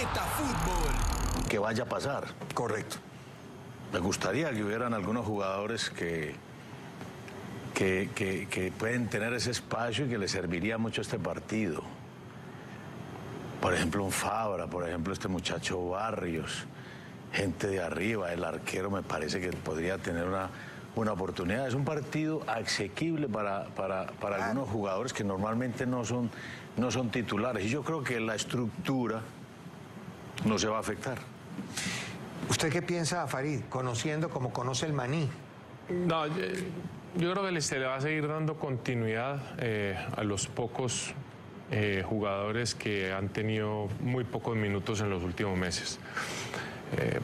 Planeta Fútbol. Que vaya a pasar. Correcto. Me gustaría que hubieran algunos jugadores que pueden tener ese espacio y que les serviría mucho este partido. Por ejemplo, un Fabra, por ejemplo, este muchacho Barrios, gente de arriba, el arquero me parece que podría tener una oportunidad. Es un partido asequible para algunos jugadores que normalmente no son titulares. Y yo creo que la estructura no se va a afectar. ¿Usted qué piensa, Farid, conociendo como conoce el Maní? No, yo creo que se le va a seguir dando continuidad a los pocos jugadores que han tenido muy pocos minutos en los últimos meses.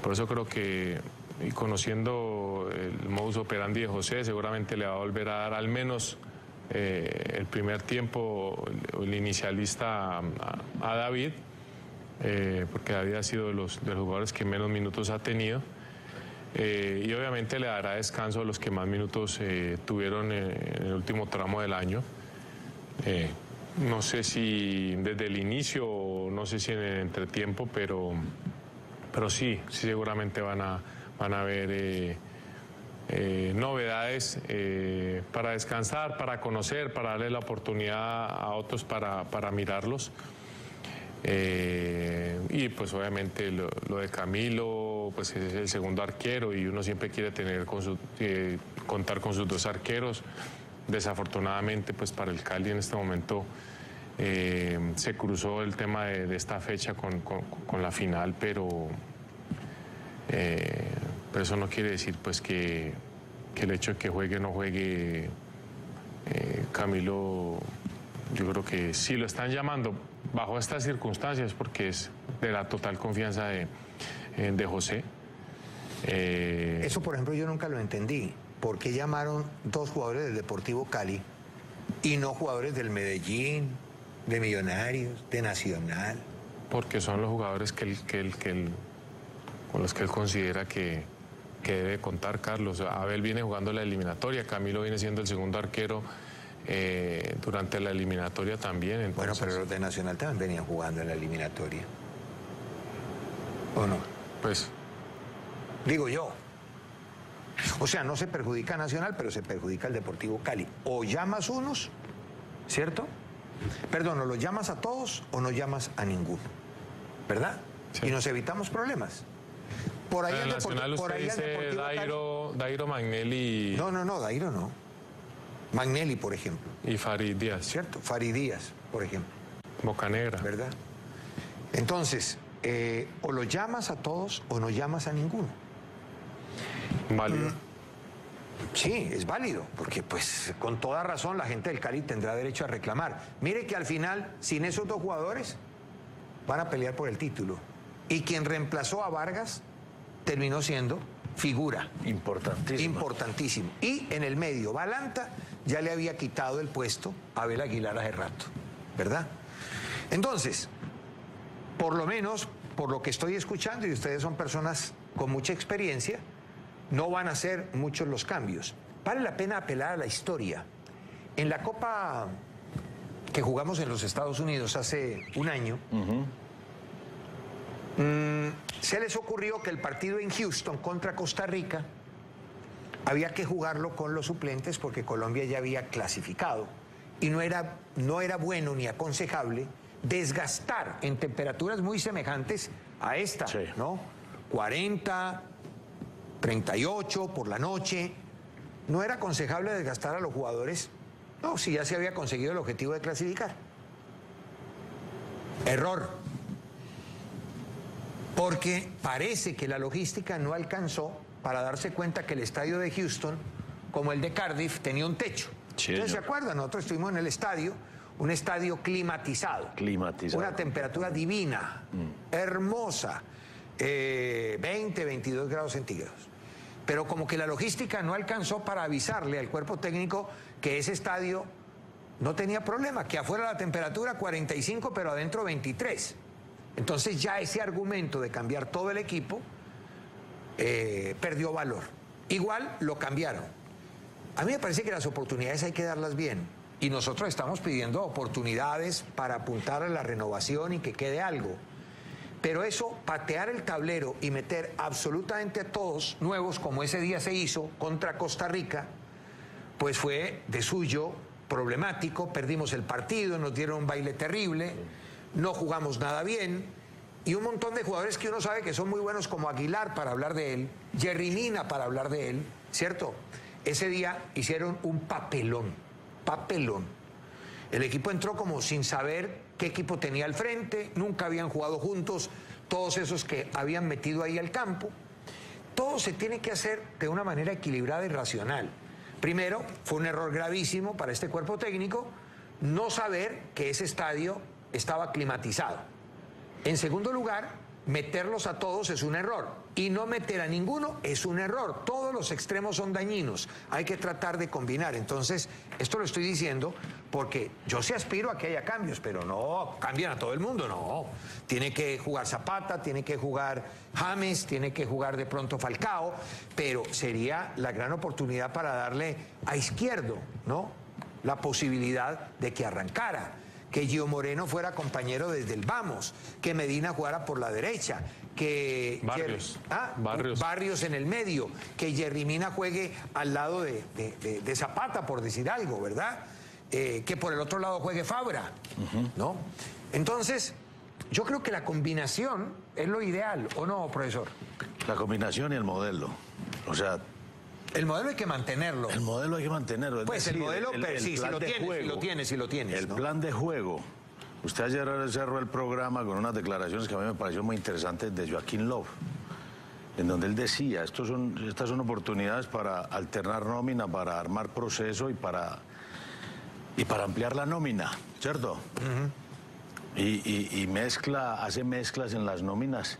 Por eso creo que, y conociendo el modus operandi de José, seguramente le va a volver a dar al menos el primer tiempo, el inicialista a David, porque David ha sido de los jugadores que menos minutos ha tenido. Y obviamente le dará descanso a los que más minutos tuvieron en el último tramo del año. No sé si desde el inicio o no sé si en el entretiempo, pero sí seguramente van a haber novedades para descansar, para conocer, para darle la oportunidad a otros para mirarlos. Y pues obviamente lo de Camilo, pues es el segundo arquero y uno siempre quiere tener contar con sus dos arqueros. Desafortunadamente pues para el Cali en este momento se cruzó el tema de esta fecha con la final, pero eso no quiere decir pues que el hecho de que juegue o no juegue Camilo, yo creo que sí lo están llamando bajo estas circunstancias porque es de la total confianza de José. Eso, por ejemplo, yo nunca lo entendí. ¿Por qué llamaron dos jugadores del Deportivo Cali y no jugadores del Medellín, de Millonarios, de Nacional? Porque son los jugadores con los que él considera que debe contar, Carlos. Abel viene jugando la eliminatoria, Camilo viene siendo el segundo arquero durante la eliminatoria también. Entonces... Bueno, pero los de Nacional también venían jugando en la eliminatoria. ¿O no? Pues... Digo yo. O sea, no se perjudica a Nacional, pero se perjudica al Deportivo Cali. O llamas unos, ¿cierto? Perdón, o los llamas a todos o no llamas a ninguno, ¿verdad? Sí. Y nos evitamos problemas. Por ahí el Nacional usted dice Dairo Magnelli... No, Dairo no. Magnelli, por ejemplo. Y Farid Díaz. ¿Cierto? Farid Díaz, por ejemplo. Bocanegra. ¿Verdad? Entonces, o los llamas a todos o no llamas a ninguno. Válido. Sí, es válido, porque pues con toda razón la gente del Cali tendrá derecho a reclamar. Mire que al final, sin esos dos jugadores, van a pelear por el título. Y quien reemplazó a Vargas terminó siendo figura. Importantísimo. Importantísimo. Y en el medio, Balanta ya le había quitado el puesto a Abel Aguilar hace rato, ¿verdad? Entonces, por lo menos, por lo que estoy escuchando, y ustedes son personas con mucha experiencia, no van a ser muchos los cambios. Vale la pena apelar a la historia. En la Copa que jugamos en los Estados Unidos hace un año, se les ocurrió que el partido en Houston contra Costa Rica había que jugarlo con los suplentes porque Colombia ya había clasificado y no era bueno ni aconsejable desgastar en temperaturas muy semejantes a esta, sí, ¿no? 40, 38 por la noche. No era aconsejable desgastar a los jugadores, no, si ya se había conseguido el objetivo de clasificar. Error. Porque parece que la logística no alcanzó para darse cuenta que el estadio de Houston, como el de Cardiff, tenía un techo. Sí, ¿ustedes se acuerdan? Nosotros estuvimos en el estadio, un estadio climatizado. Una temperatura divina, hermosa, 20, 22 grados centígrados. Pero como que la logística no alcanzó para avisarle al cuerpo técnico que ese estadio no tenía problema, que afuera la temperatura 45, pero adentro 23. Entonces ya ese argumento de cambiar todo el equipo perdió valor. Igual lo cambiaron. A mí me parece que las oportunidades hay que darlas bien. Y nosotros estamos pidiendo oportunidades para apuntar a la renovación y que quede algo. Pero eso, patear el tablero y meter absolutamente a todos nuevos, como ese día se hizo contra Costa Rica, pues fue de suyo problemático. Perdimos el partido, nos dieron un baile terrible, no jugamos nada bien, y un montón de jugadores que uno sabe que son muy buenos, como Aguilar, para hablar de él, Jerry Mina, para hablar de él, ¿cierto? Ese día hicieron un papelón. El equipo entró como sin saber qué equipo tenía al frente, nunca habían jugado juntos todos esos que habían metido ahí al campo. Todo se tiene que hacer de una manera equilibrada y racional. Primero, fue un error gravísimo para este cuerpo técnico no saber que ese estadio estaba climatizado. En segundo lugar, meterlos a todos es un error, y no meter a ninguno es un error. Todos los extremos son dañinos, hay que tratar de combinar. Entonces, esto lo estoy diciendo porque yo sí aspiro a que haya cambios, pero no cambian a todo el mundo, no. Tiene que jugar Zapata, tiene que jugar James, tiene que jugar de pronto Falcao, pero sería la gran oportunidad para darle a Izquierdo, ¿no?, la posibilidad de que arrancara, que Gio Moreno fuera compañero desde el vamos, que Medina jugara por la derecha, que Barrios en el medio, que Jerry Mina juegue al lado de Zapata, por decir algo, ¿verdad? Que por el otro lado juegue Fabra, ¿no? Entonces, yo creo que la combinación es lo ideal, ¿o no, profesor? La combinación y el modelo, o sea... El modelo hay que mantenerlo. El modelo hay que mantenerlo. Pues decir, el modelo, sí, si lo tienes. El ¿no? plan de juego. Usted ayer cerró el programa con unas declaraciones que a mí me pareció muy interesantes de Joaquín Löw, en donde él decía, estas son oportunidades para alternar nómina, para armar proceso y para ampliar la nómina, ¿cierto? Y hace mezclas en las nóminas.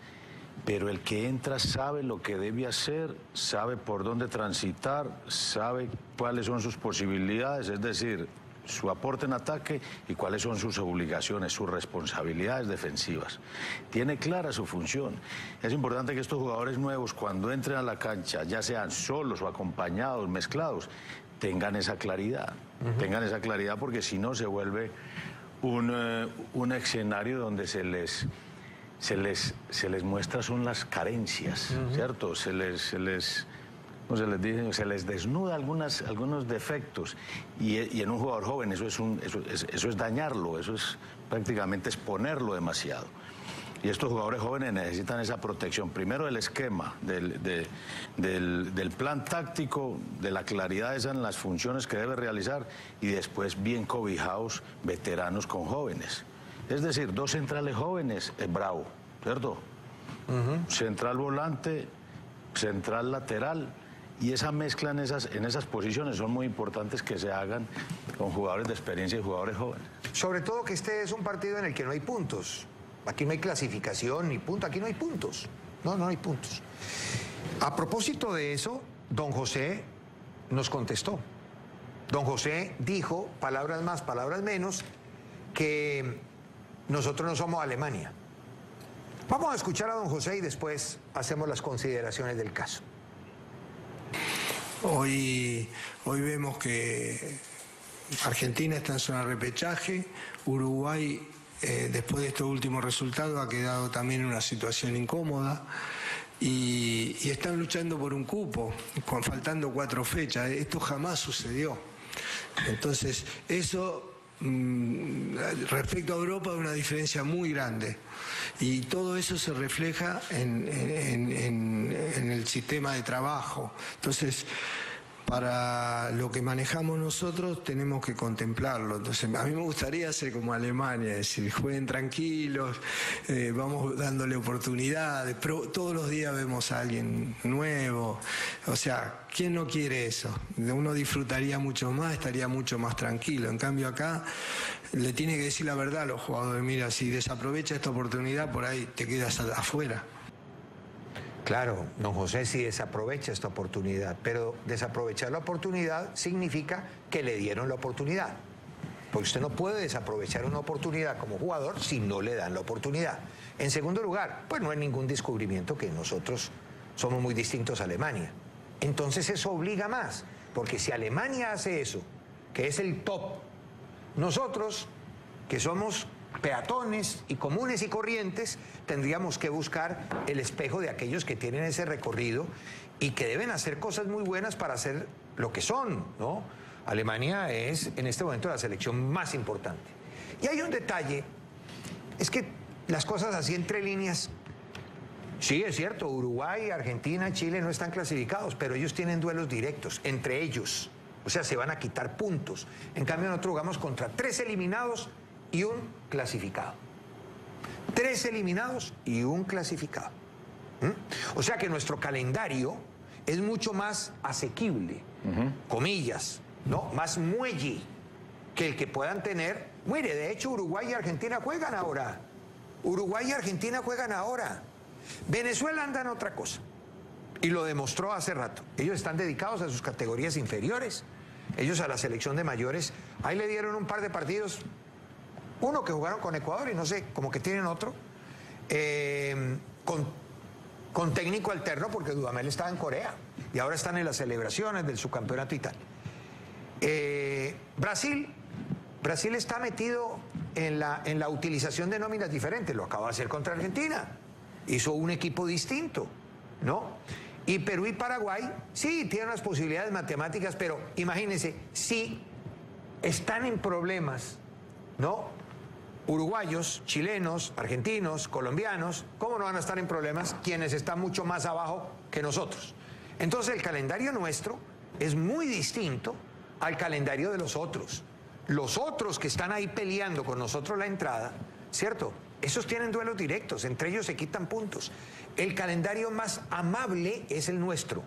Pero el que entra sabe lo que debe hacer, sabe por dónde transitar, sabe cuáles son sus posibilidades, es decir, su aporte en ataque y cuáles son sus obligaciones, sus responsabilidades defensivas. Tiene clara su función. Es importante que estos jugadores nuevos, cuando entren a la cancha, ya sean solos o acompañados, mezclados, tengan esa claridad. Tengan esa claridad, porque si no se vuelve un escenario donde se les muestra son las carencias, ¿cierto? Se les desnuda algunos defectos, y en un jugador joven eso es dañarlo, eso es prácticamente exponerlo demasiado. Y estos jugadores jóvenes necesitan esa protección, primero del esquema, del plan táctico, de la claridad esa en las funciones que debe realizar, y después bien cobijados veteranos con jóvenes. Es decir, dos centrales jóvenes es bravo, ¿cierto? Central volante, central lateral, y esa mezcla en esas posiciones son muy importantes que se hagan con jugadores de experiencia y jugadores jóvenes. Sobre todo que este es un partido en el que no hay puntos. Aquí no hay clasificación ni punto, aquí no hay puntos. No hay puntos. A propósito de eso, don José nos contestó. Don José dijo, palabras más, palabras menos, que nosotros no somos Alemania. Vamos a escuchar a don José y después hacemos las consideraciones del caso. Hoy vemos que Argentina está en zona de repechaje, Uruguay, después de estos últimos resultados, ha quedado también en una situación incómoda, y están luchando por un cupo, faltando 4 fechas. Esto jamás sucedió. Entonces, eso... respecto a Europa, hay una diferencia muy grande, y todo eso se refleja en el sistema de trabajo. Entonces, para lo que manejamos nosotros tenemos que contemplarlo. Entonces, a mí me gustaría ser como Alemania, es decir, jueguen tranquilos, vamos dándole oportunidades, pero todos los días vemos a alguien nuevo. O sea, ¿quién no quiere eso? Uno disfrutaría mucho más, estaría mucho más tranquilo. En cambio acá le tiene que decir la verdad a los jugadores: mira, si desaprovecha esta oportunidad, por ahí te quedas afuera. Claro, don José sí desaprovecha esta oportunidad, pero desaprovechar la oportunidad significa que le dieron la oportunidad. Porque usted no puede desaprovechar una oportunidad como jugador si no le dan la oportunidad. En segundo lugar, pues no hay ningún descubrimiento que nosotros somos muy distintos a Alemania. Entonces eso obliga más, porque si Alemania hace eso, que es el top, nosotros, que somos peatones y comunes y corrientes, tendríamos que buscar el espejo de aquellos que tienen ese recorrido y que deben hacer cosas muy buenas para ser lo que son, ¿no? Alemania es en este momento la selección más importante. Y hay un detalle, es que las cosas así entre líneas, sí es cierto, Uruguay, Argentina, Chile no están clasificados, pero ellos tienen duelos directos entre ellos, o sea, se van a quitar puntos. En cambio nosotros jugamos contra 3 eliminados y un clasificado. 3 eliminados y un clasificado. O sea que nuestro calendario es mucho más asequible, comillas, ¿no? Más muelle que el que puedan tener. Mire, de hecho Uruguay y Argentina juegan ahora. Uruguay y Argentina juegan ahora. Venezuela anda en otra cosa. Y lo demostró hace rato. Ellos están dedicados a sus categorías inferiores. Ellos a la selección de mayores. Ahí le dieron un par de partidos. Uno que jugaron con Ecuador y no sé, como que tienen otro. Con técnico alterno porque Dudamel estaba en Corea. Y ahora están en las celebraciones del subcampeonato y tal. Brasil está metido en la utilización de nóminas diferentes. Lo acaba de hacer contra Argentina. Hizo un equipo distinto, ¿no? Y Perú y Paraguay, sí, tienen las posibilidades matemáticas, pero imagínense, si están en problemas, ¿no? Uruguayos, chilenos, argentinos, colombianos, ¿cómo no van a estar en problemas quienes están mucho más abajo que nosotros? Entonces el calendario nuestro es muy distinto al calendario de los otros. Los otros que están ahí peleando con nosotros la entrada, ¿cierto? Esos tienen duelos directos, entre ellos se quitan puntos. El calendario más amable es el nuestro.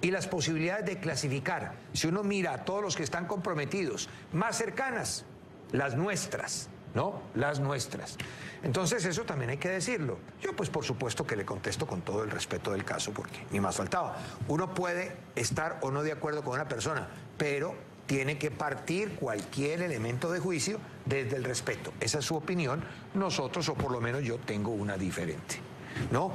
Y las posibilidades de clasificar, si uno mira a todos los que están comprometidos, más cercanas, las nuestras, ¿no? Las nuestras. Entonces eso también hay que decirlo. Yo pues por supuesto que le contesto con todo el respeto del caso, porque ni más faltaba. Uno puede estar o no de acuerdo con una persona, pero tiene que partir cualquier elemento de juicio desde el respeto. Esa es su opinión. Nosotros, o por lo menos yo, tengo una diferente, ¿no?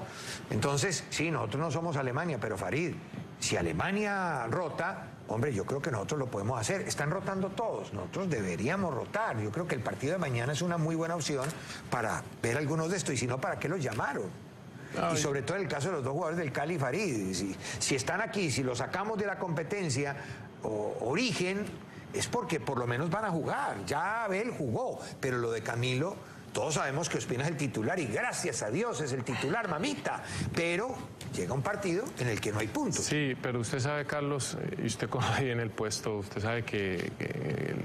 Entonces, sí, nosotros no somos Alemania, pero Farid, si Alemania rota, hombre, yo creo que nosotros lo podemos hacer. Están rotando todos, nosotros deberíamos rotar. Yo creo que el partido de mañana es una muy buena opción para ver algunos de estos, y si no, ¿para qué los llamaron? Y sobre todo en el caso de los dos jugadores del Cali y Farid. Si están aquí, si los sacamos de la competencia origen, es porque por lo menos van a jugar. Ya Abel jugó, pero lo de Camilo, todos sabemos que Ospina es el titular y gracias a Dios es el titular, mamita, pero llega un partido en el que no hay puntos. Sí, pero usted sabe, Carlos, y usted conoce bien el puesto, usted sabe que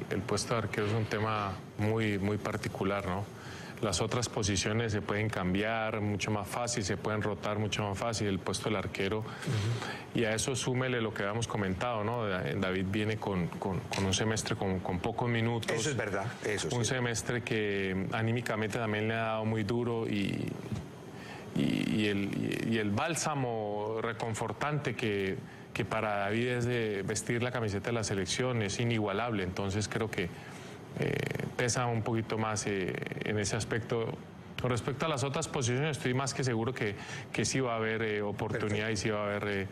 el puesto de arquero es un tema muy, muy particular, ¿no? Las otras posiciones se pueden cambiar mucho más fácil, se pueden rotar mucho más fácil, el puesto del arquero. Y a eso súmele lo que habíamos comentado, ¿no? David viene con un semestre con pocos minutos. Eso es verdad, eso sí. Un semestre que anímicamente también le ha dado muy duro y el bálsamo reconfortante que para David es de vestir la camiseta de la selección es inigualable. Entonces creo que pesa un poquito más en ese aspecto. Con respecto a las otras posiciones, estoy más que seguro que sí va a haber oportunidad. Perfecto. Y sí va a haber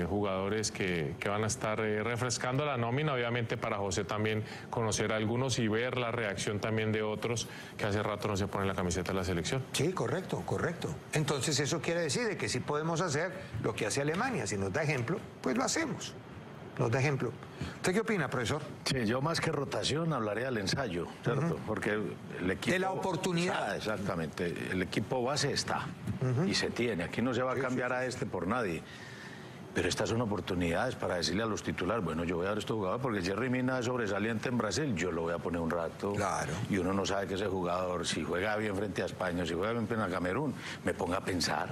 jugadores que van a estar refrescando la nómina, obviamente para José también conocer a algunos y ver la reacción también de otros que hace rato no se ponen la camiseta de la selección. Sí, correcto, correcto. Entonces eso quiere decir de que sí podemos hacer lo que hace Alemania. Si nos da ejemplo, pues lo hacemos. Nos da ejemplo. ¿Usted qué opina, profesor? Sí, yo más que rotación hablaría del ensayo, ¿cierto? Porque el equipo... De la oportunidad. Exactamente. El equipo base está y se tiene. Aquí no se va a cambiar a este por nadie. Pero estas son oportunidades para decirle a los titulares, bueno, yo voy a dar este jugador porque Jerry Mina es sobresaliente en Brasil, yo lo voy a poner un rato. Claro. Y uno no sabe que ese jugador, si juega bien frente a España, si juega bien frente a Camerún, me ponga a pensar,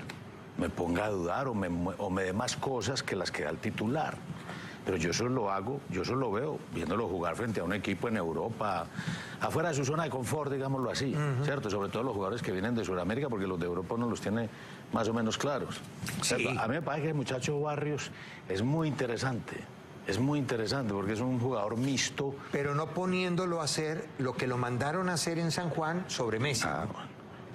me ponga a dudar o me dé más cosas que las que da el titular. Pero yo eso lo hago, yo eso lo veo, viéndolo jugar frente a un equipo en Europa, afuera de su zona de confort, digámoslo así, ¿cierto? Sobre todo los jugadores que vienen de Sudamérica, porque los de Europa uno los tiene más o menos claros. Sí. A mí me parece que el muchacho Barrios es muy interesante porque es un jugador mixto. Pero no poniéndolo a hacer lo que lo mandaron a hacer en San Juan sobre Messi. Bueno.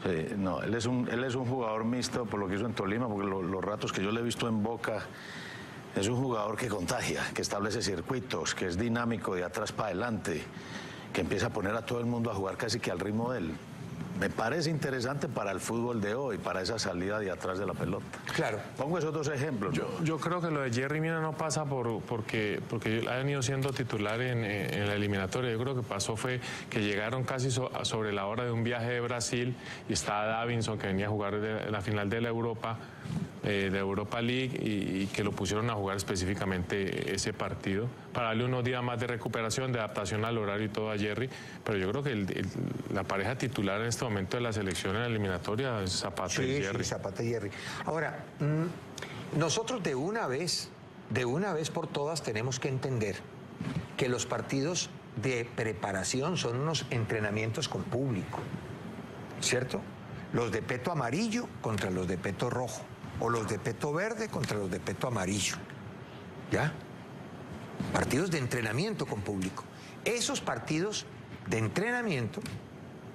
Sí, no, él es un jugador mixto por lo que hizo en Tolima, porque los ratos que yo le he visto en Boca... Es un jugador que contagia, que establece circuitos, que es dinámico de atrás para adelante, que empieza a poner a todo el mundo a jugar casi que al ritmo de él. Me parece interesante para el fútbol de hoy, para esa salida de atrás de la pelota. Claro. Pongo esos dos ejemplos. Yo creo que lo de Yerry Mina no pasa porque ha venido siendo titular en la eliminatoria. Yo creo que pasó fue que llegaron casi sobre la hora de un viaje de Brasil y estaba Davinson, que venía a jugar la final de la Europa, de Europa League, y que lo pusieron a jugar específicamente ese partido para darle unos días más de recuperación, de adaptación al horario y todo a Yerry. Pero yo creo que la pareja titular en este momento de la selección en la eliminatoria es Zapata y Yerry. Sí, Zapata y Yerry. Ahora, nosotros de una vez por todas tenemos que entender que los partidos de preparación son unos entrenamientos con público, ¿cierto? Los de peto amarillo contra los de peto rojo, o los de peto verde contra los de peto amarillo, ¿ya? Partidos de entrenamiento con público. Esos partidos de entrenamiento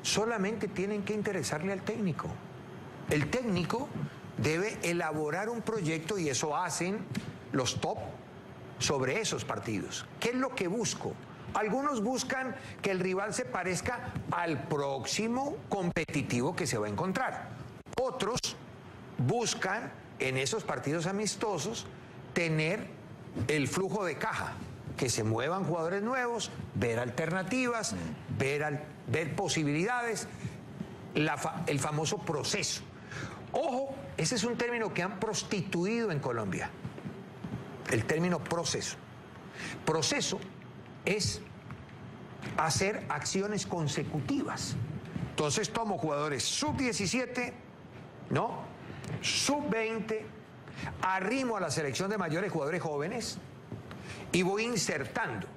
solamente tienen que interesarle al técnico. El técnico debe elaborar un proyecto y eso hacen los top sobre esos partidos. ¿Qué es lo que busco? Algunos buscan que el rival se parezca al próximo competitivo que se va a encontrar. Otros buscan en esos partidos amistosos tener el flujo de caja, que se muevan jugadores nuevos, ver alternativas, ver posibilidades, el famoso proceso. Ojo, ese es un término que han prostituido en Colombia, el término proceso. Proceso es hacer acciones consecutivas. Entonces tomo jugadores sub-17, ¿no? Sub-20, arrimo a la selección de mayores jugadores jóvenes y voy insertando.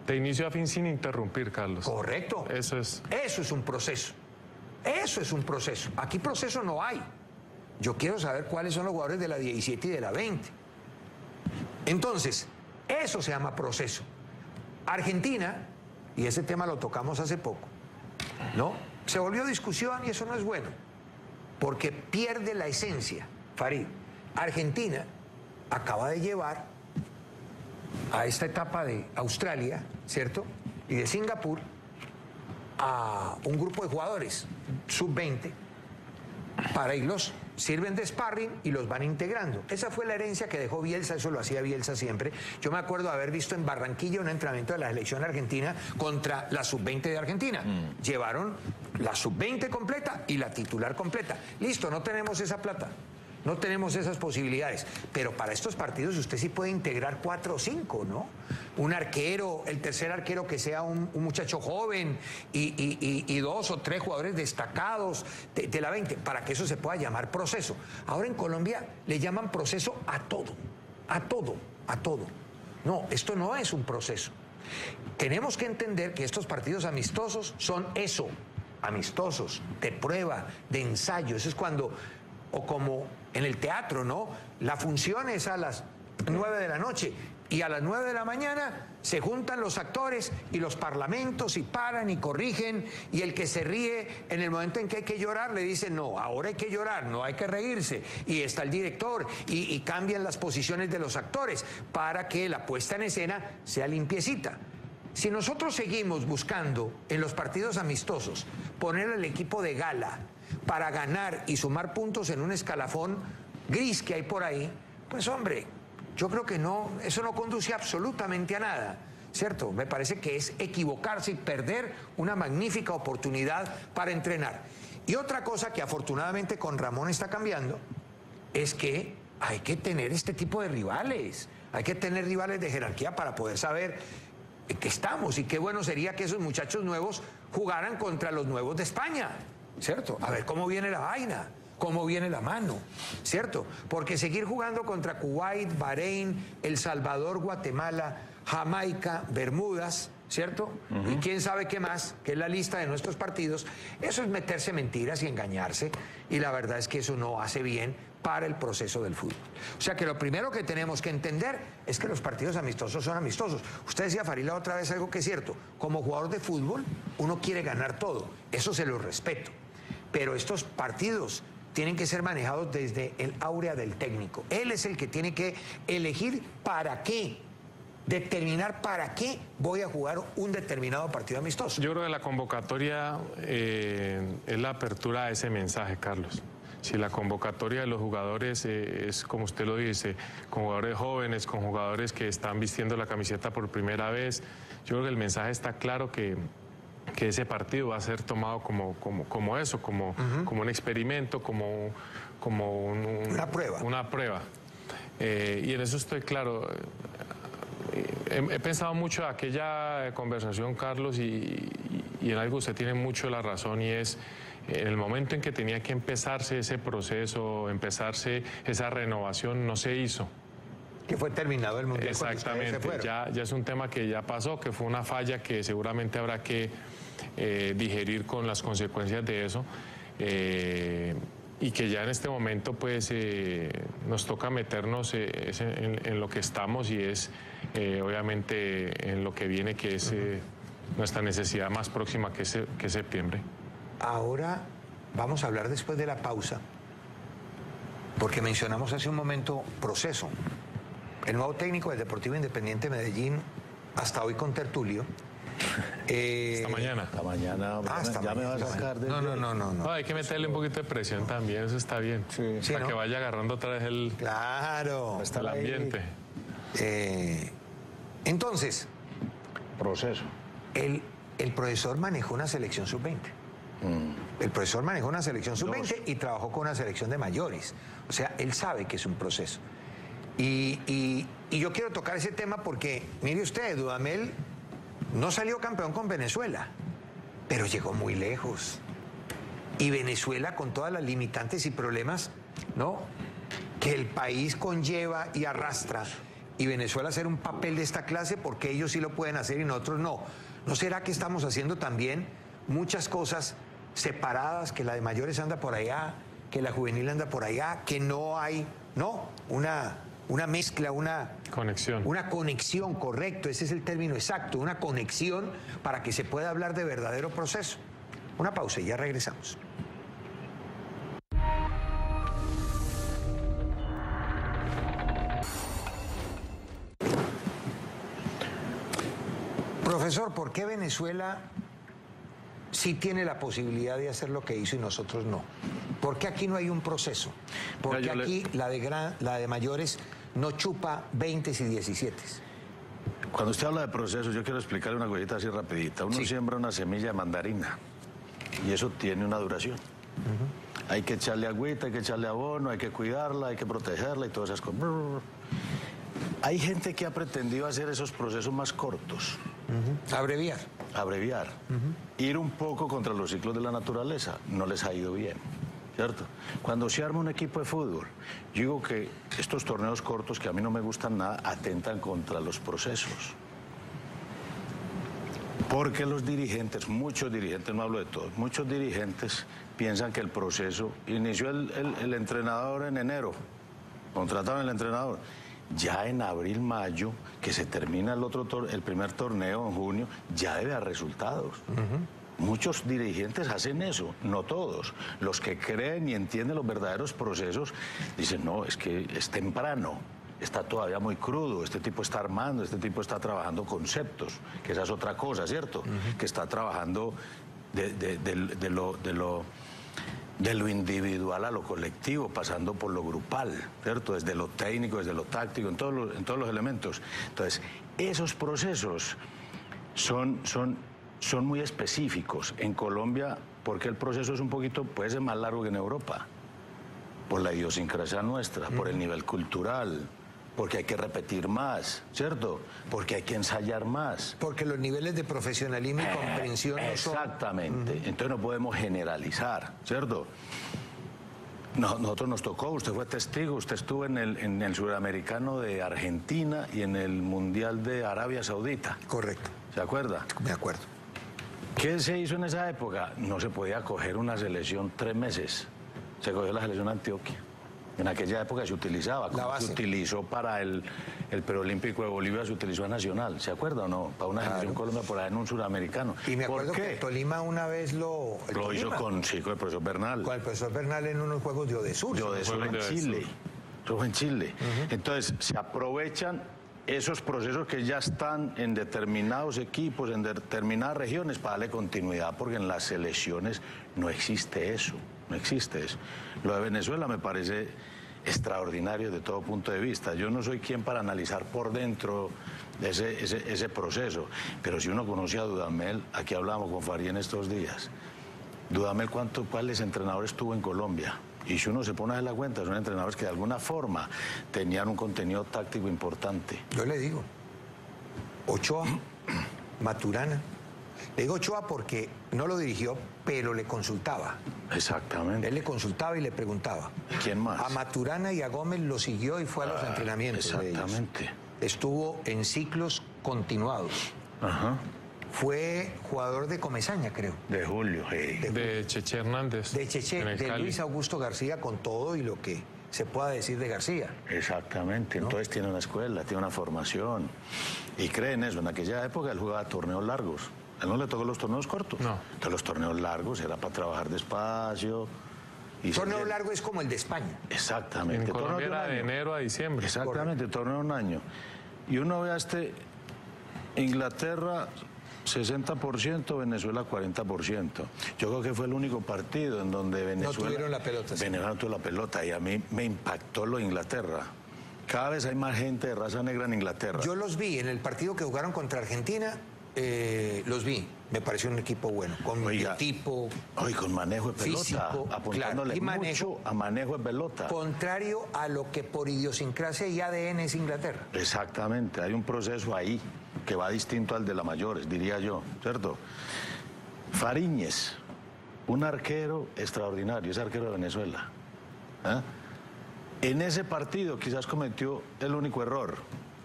De inicio a fin sin interrumpir, Carlos. Correcto. Eso es un proceso. Eso es un proceso. Aquí proceso no hay. Yo quiero saber cuáles son los jugadores de la 17 y de la 20. Entonces, eso se llama proceso. Argentina, y ese tema lo tocamos hace poco, ¿no? Se volvió discusión y eso no es bueno, porque pierde la esencia. Farid, Argentina acaba de llevar a esta etapa de Australia, ¿cierto? Y de Singapur a un grupo de jugadores sub-20 para irlos, sirven de sparring y los van integrando. Esa fue la herencia que dejó Bielsa, eso lo hacía Bielsa siempre. Yo me acuerdo de haber visto en Barranquilla un entrenamiento de la selección argentina contra la sub-20 de Argentina. Llevaron la sub-20 completa y la titular completa. Listo, no tenemos esa plata. No tenemos esas posibilidades, pero para estos partidos usted sí puede integrar 4 o 5, ¿no? Un arquero, el tercer arquero que sea un muchacho joven y 2 o 3 jugadores destacados de la 20, para que eso se pueda llamar proceso. Ahora en Colombia le llaman proceso a todo, a todo, a todo. No, esto no es un proceso. Tenemos que entender que estos partidos amistosos son eso, amistosos, de prueba, de ensayo. Eso es cuando, o como en el teatro, ¿no? La función es a las 9 de la noche y a las 9 de la mañana se juntan los actores y los parlamentos y paran y corrigen, y el que se ríe en el momento en que hay que llorar le dicen no, ahora hay que llorar, no hay que reírse, y está el director y cambian las posiciones de los actores para que la puesta en escena sea limpiecita. Si nosotros seguimos buscando en los partidos amistosos poner al equipo de gala para ganar y sumar puntos en un escalafón gris que hay por ahí, pues hombre, yo creo que no, eso no conduce absolutamente a nada, ¿cierto? Me parece que es equivocarse y perder una magnífica oportunidad para entrenar. Y otra cosa que afortunadamente con Ramón está cambiando es que hay que tener este tipo de rivales, hay que tener rivales de jerarquía para poder saber en qué estamos, y qué bueno sería que esos muchachos nuevos jugaran contra los nuevos de España, ¿cierto? A ver cómo viene la vaina, cómo viene la mano, ¿cierto? Porque seguir jugando contra Kuwait, Bahrein, El Salvador, Guatemala, Jamaica, Bermudas, ¿cierto? Y quién sabe qué más, que es la lista de nuestros partidos, eso es meterse mentiras y engañarse, y la verdad es que eso no hace bien para el proceso del fútbol. O sea que lo primero que tenemos que entender es que los partidos amistosos son amistosos. Usted decía, Farila, otra vez algo que es cierto. Como jugador de fútbol, uno quiere ganar todo. Eso se lo respeto. Pero estos partidos tienen que ser manejados desde el áurea del técnico. Él es el que tiene que elegir para qué determinar para qué voy a jugar un determinado partido amistoso? Yo creo que la convocatoria es la apertura a ese mensaje, Carlos. Si la convocatoria de los jugadores es, como usted lo dice, con jugadores jóvenes, con jugadores que están vistiendo la camiseta por primera vez, yo creo que el mensaje está claro que ese partido va a ser tomado como eso, como un experimento, como una prueba. Una prueba. Y en eso estoy claro. He pensado mucho en aquella conversación, Carlos, y en algo usted tiene mucho la razón, y es en el momento en que tenía que empezarse ese proceso, empezarse esa renovación, no se hizo. Que fue terminado el Mundial. Exactamente, ya es un tema que ya pasó, que fue una falla que seguramente habrá que digerir con las consecuencias de eso, y que ya en este momento pues nos toca meternos en lo que estamos, y es obviamente en lo que viene, que es nuestra necesidad más próxima, que es septiembre. Ahora vamos a hablar después de la pausa, porque mencionamos hace un momento proceso. El nuevo técnico del Deportivo Independiente Medellín, hasta hoy con tertulio. Hasta mañana. Hasta mañana. Ya me vas a sacar de... No. Hay que meterle un poquito de presión también, eso está bien. Sí, para que vaya agarrando otra vez el ambiente. Entonces, proceso. El profesor manejó una selección sub-20. El profesor manejó una selección sub-20 y trabajó con una selección de mayores. O sea, él sabe que es un proceso. Y yo quiero tocar ese tema porque, mire usted, Dudamel no salió campeón con Venezuela, pero llegó muy lejos. Y Venezuela, con todas las limitantes y problemas, ¿no?, que el país conlleva y arrastra, y Venezuela hacer un papel de esta clase, porque ellos sí lo pueden hacer y nosotros no. ¿No será que estamos haciendo también muchas cosas separadas, que la de mayores anda por allá, que la juvenil anda por allá, que no hay, ¿no?, una mezcla, una conexión? Una conexión, correcto, ese es el término exacto, una conexión para que se pueda hablar de verdadero proceso. Una pausa y ya regresamos. Profesor, ¿por qué Venezuela sí tiene la posibilidad de hacer lo que hizo y nosotros no? ¿Por qué aquí no hay un proceso? ¿Por qué aquí la de mayores no chupa 20 y 17? Cuando usted habla de procesos, yo quiero explicarle una cosita así rapidita. Uno siembra una semilla de mandarina y eso tiene una duración. Hay que echarle agüita, hay que echarle abono, hay que cuidarla, hay que protegerla y todas esas cosas. Hay gente que ha pretendido hacer esos procesos más cortos. Abreviar. Ir un poco contra los ciclos de la naturaleza. No les ha ido bien, ¿cierto? Cuando se arma un equipo de fútbol, yo digo que estos torneos cortos, que a mí no me gustan nada, atentan contra los procesos. Porque los dirigentes, muchos dirigentes, no hablo de todos, muchos dirigentes piensan que el proceso, inició el entrenador en enero, contrataron al entrenador. Ya en abril, mayo, que se termina el primer torneo en junio, ya debe haber resultados. Muchos dirigentes hacen eso, no todos. Los que creen y entienden los verdaderos procesos dicen, no, es que es temprano, está todavía muy crudo, este tipo está armando, este tipo está trabajando conceptos, que esa es otra cosa, ¿cierto? Que está trabajando de lo individual a lo colectivo, pasando por lo grupal, ¿cierto? Desde lo técnico, desde lo táctico, en todos los elementos. Entonces, esos procesos son muy específicos. En Colombia, porque el proceso es puede ser más largo que en Europa, por la idiosincrasia nuestra, por el nivel cultural, porque hay que repetir más, ¿cierto? Porque hay que ensayar más. Porque los niveles de profesionalismo y comprensión no son... Exactamente. Entonces no podemos generalizar, ¿cierto? Nosotros nos tocó, usted fue testigo, usted estuvo en el Suramericano de Argentina y en el Mundial de Arabia Saudita. Correcto. ¿Se acuerda? De acuerdo. ¿Qué se hizo en esa época? No se podía coger una selección 3 meses. Se cogió la selección Antioquia. En aquella época se utilizaba, como se utilizó para el preolímpico de Bolivia, se utilizó a Nacional, ¿se acuerda o no? Para una selección Colombia por ahí en un suramericano. Y me acuerdo que Tolima una vez lo hizo con el profesor Bernal. Con el profesor Bernal en unos juegos de Odesur. De Odesur en Chile. Eso fue en Chile. Entonces, se aprovechan esos procesos que ya están en determinados equipos, en determinadas regiones, para darle continuidad, porque en las selecciones no existe eso, no existe eso. Lo de Venezuela me parece extraordinario de todo punto de vista. Yo no soy quien para analizar por dentro ese proceso, pero si uno conoce a Dudamel, aquí hablamos con Farid en estos días, Dudamel, ¿cuáles entrenadores tuvo en Colombia? Y si uno se pone a dar la cuenta, son entrenadores que de alguna forma tenían un contenido táctico importante. Yo le digo, Ochoa, Maturana. Le digo Ochoa porque no lo dirigió, pero le consultaba. Exactamente. Él le consultaba y le preguntaba. ¿Quién más? A Maturana y a Gómez lo siguió y fue a los entrenamientos. Exactamente. Estuvo en ciclos continuados. Ajá. Fue jugador de Comesaña, creo. De Julio, hey. De Cheche Hernández. De Cheche, de Cali. Luis Augusto García, con todo y lo que se pueda decir de García. Exactamente, ¿no? Entonces tiene una escuela, tiene una formación. Y creen eso, en aquella época él jugaba torneos largos. A él no le tocó los torneos cortos. No. Entonces los torneos largos era para trabajar despacio. Y torneo largo es como el de España. Exactamente. En Colombia era de enero a diciembre. Exactamente, torneo de un año. Y uno ve a Inglaterra 60%, Venezuela 40%. Yo creo que fue el único partido en donde Venezuela... No tuvieron la pelota. Venezuela no tuvo la pelota y a mí me impactó lo de Inglaterra. Cada vez hay más gente de raza negra en Inglaterra. Yo los vi en el partido que jugaron contra Argentina, los vi. Me pareció un equipo bueno, con tipo... Hoy con manejo de pelota, físico, apuntándole claro, mucho a manejo de pelota. Contrario a lo que por idiosincrasia y ADN es Inglaterra. Exactamente, hay un proceso ahí que va distinto al de la mayores, diría yo, ¿cierto? Fariñez, un arquero extraordinario, es arquero de Venezuela. En ese partido quizás cometió el único error,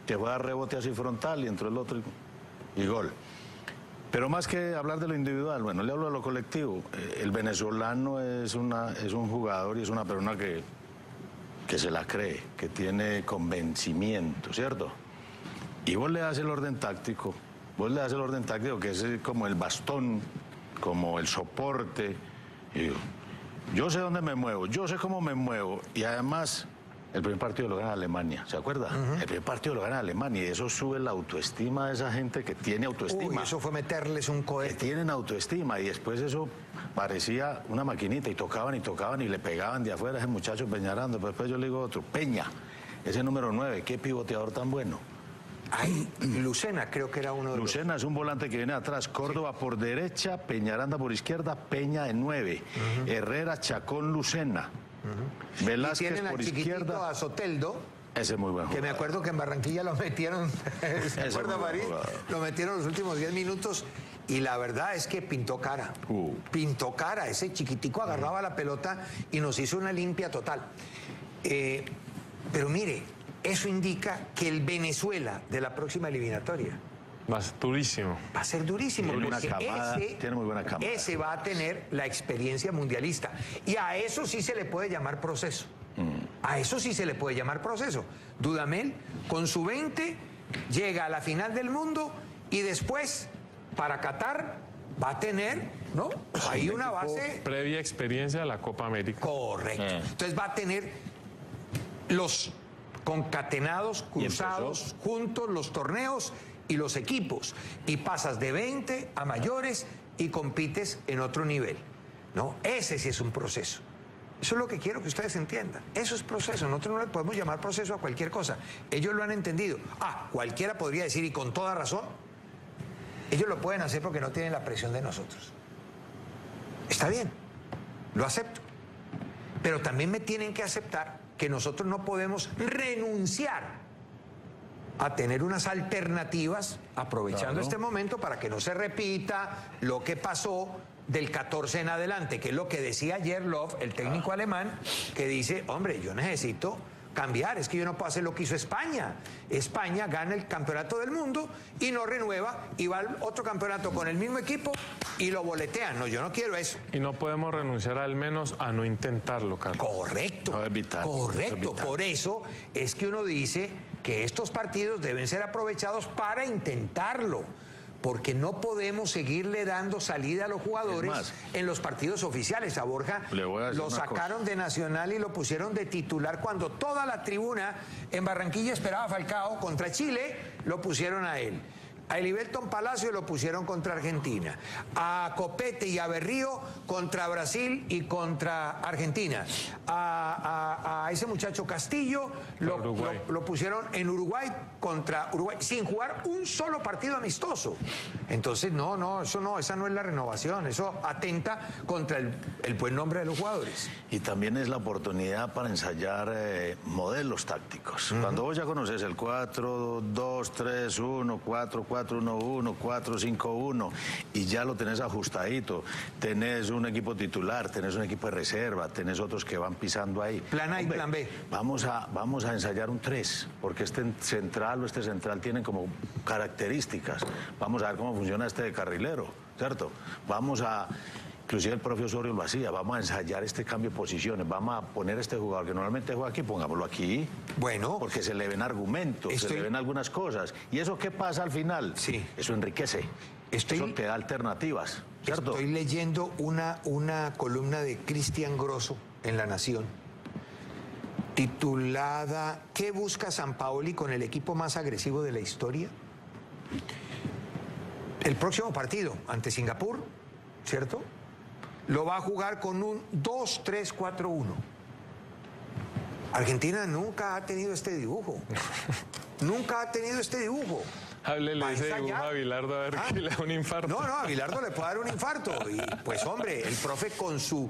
que fue a rebote así frontal y entró el otro y gol. Pero más que hablar de lo individual, bueno, le hablo de lo colectivo. El venezolano es un jugador y es una persona que se la cree, que tiene convencimiento, ¿cierto? Y vos le das el orden táctico, que es como el bastón, como el soporte. Y yo sé dónde me muevo, yo sé cómo me muevo, y además el primer partido lo gana Alemania, ¿se acuerda? El primer partido lo gana Alemania, y eso sube la autoestima de esa gente que tiene autoestima. Uy, eso fue meterles un cohete. Que tienen autoestima, y después eso parecía una maquinita, y tocaban y le pegaban de afuera a ese muchacho Peñarando. Pero después yo le digo otro, Peña, ese número 9, qué pivoteador tan bueno. Ay, Lucena creo que era uno de Lucena es un volante que viene atrás, Córdoba por derecha, Peñaranda por izquierda, Peña de 9, Herrera, Chacón, Lucena, Velázquez por izquierda. A Soteldo. Ese es muy bueno. Que me acuerdo que en Barranquilla lo metieron, ¿se acuerda, Farid? Lo metieron los últimos 10 minutos y la verdad es que pintó cara. Pintó cara, ese chiquitico agarraba la pelota y nos hizo una limpia total. Pero mire, eso indica que el Venezuela de la próxima eliminatoria va a ser durísimo. Va a ser durísimo. Tiene muy buena camada. Ese va a tener la experiencia mundialista. Y a eso sí se le puede llamar proceso. A eso sí se le puede llamar proceso. Dudamel, con su 20, llega a la final del mundo y después, para Qatar, va a tener, ¿no? Ahí una base... Previa experiencia de la Copa América. Correcto. Entonces va a tener los concatenados, cruzados, juntos, los torneos y los equipos. Y pasas de 20 a mayores y compites en otro nivel, ¿no? Ese sí es un proceso. Eso es lo que quiero que ustedes entiendan. Eso es proceso. Nosotros no le podemos llamar proceso a cualquier cosa. Ellos lo han entendido. Cualquiera podría decir, y con toda razón, ellos lo pueden hacer porque no tienen la presión de nosotros. Está bien, lo acepto. Pero también me tienen que aceptar que nosotros no podemos renunciar a tener unas alternativas, aprovechando este momento para que no se repita lo que pasó del 14 en adelante, que es lo que decía ayer Love, el técnico alemán, que dice, hombre, yo necesito cambiar, es que yo no puedo hacer lo que hizo España. España gana el campeonato del mundo y no renueva y va al otro campeonato con el mismo equipo y lo boletean. No, yo no quiero eso. Y no podemos renunciar al menos a no intentarlo, Carlos. Correcto. No, es vital. Correcto. Por eso es que uno dice que estos partidos deben ser aprovechados para intentarlo. porque no podemos seguirle dando salida a los jugadores en los partidos oficiales. A Borja lo sacaron de Nacional y lo pusieron de titular cuando toda la tribuna en Barranquilla esperaba a Falcao. Contra Chile lo pusieron a él. A Elivelton Palacio lo pusieron contra Argentina. A Copete y a Berrío contra Brasil y contra Argentina. A ese muchacho Castillo lo pusieron en Uruguay contra Uruguay, sin jugar un solo partido amistoso. Entonces, esa no es la renovación. Eso atenta contra el buen nombre de los jugadores. Y también es la oportunidad para ensayar modelos tácticos. Cuando vos ya conoces el 4-2-3-1, 4-4-1-1, 4-5-1 y ya lo tenés ajustadito, tenés un equipo titular, tenés un equipo de reserva, tenés otros que van pisando ahí. Plan A y plan B. Vamos a ensayar un 3, porque este central tienen como características. Vamos a ver cómo funciona este de carrilero, ¿cierto? Inclusive el propio Osorio lo hacía, vamos a ensayar este cambio de posiciones, vamos a poner a este jugador que normalmente juega aquí, pongámoslo aquí. Bueno. Porque se le ven argumentos, se le ven algunas cosas. ¿Y eso qué pasa al final? Sí. Eso enriquece, eso te da alternativas, ¿cierto? Estoy leyendo una columna de Cristian Grosso en La Nación, titulada ¿Qué busca Sampaoli con el equipo más agresivo de la historia? El próximo partido ante Singapur, ¿cierto?, lo va a jugar con un 2-3-4-1. Argentina nunca ha tenido este dibujo. Nunca ha tenido este dibujo. Háblele ese dibujo a Bilardo a ver que le da un infarto. No, a Bilardo le puede dar un infarto. Y pues hombre, el profe con su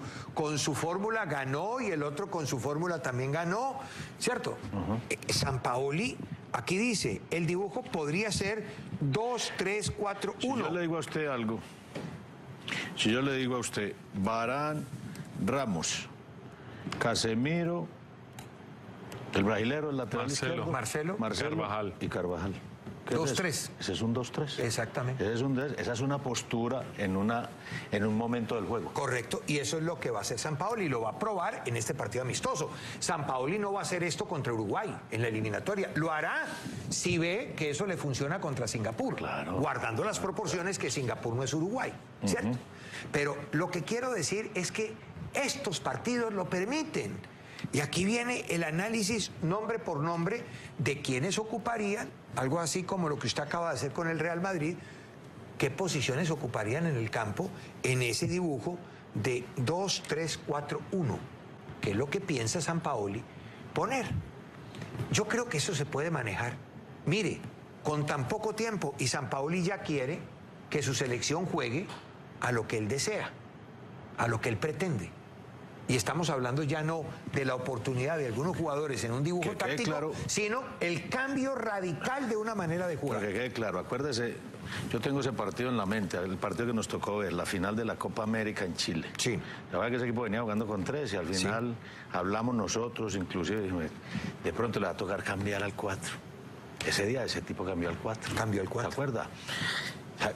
fórmula ganó y el otro con su fórmula también ganó, ¿cierto? Sampaoli, aquí dice, el dibujo podría ser 2-3-4-1. Si yo le digo a usted algo, si yo le digo a usted, Varane, Ramos, Casemiro, el brasilero, el lateral izquierdo, Marcelo, Carvajal y Carvajal. 2-3. Ese es un 2-3. Exactamente. Esa es una postura en un momento del juego. Correcto, y eso es lo que va a hacer Sampaoli, lo va a probar en este partido amistoso. Sampaoli no va a hacer esto contra Uruguay en la eliminatoria, lo hará si ve que eso le funciona contra Singapur, guardando las proporciones que Singapur no es Uruguay, ¿cierto? Pero lo que quiero decir es que estos partidos lo permiten. Y aquí viene el análisis nombre por nombre de quiénes ocuparían, algo así como lo que usted acaba de hacer con el Real Madrid, qué posiciones ocuparían en el campo en ese dibujo de 2-3-4-1, que es lo que piensa Sampaoli poner. Yo creo que eso se puede manejar. Mire, con tan poco tiempo, y Sampaoli ya quiere que su selección juegue a lo que él desea, a lo que él pretende. Y estamos hablando ya no de la oportunidad de algunos jugadores en un dibujo táctico, sino el cambio radical de una manera de jugar. Para que quede claro, acuérdese, yo tengo ese partido en la mente, el partido que nos tocó ver, la final de la Copa América en Chile. Sí. La verdad que ese equipo venía jugando con 3 y al final hablamos nosotros, inclusive, de pronto le va a tocar cambiar al 4. Ese día ese tipo cambió al 4. Cambió al 4. ¿Se acuerda?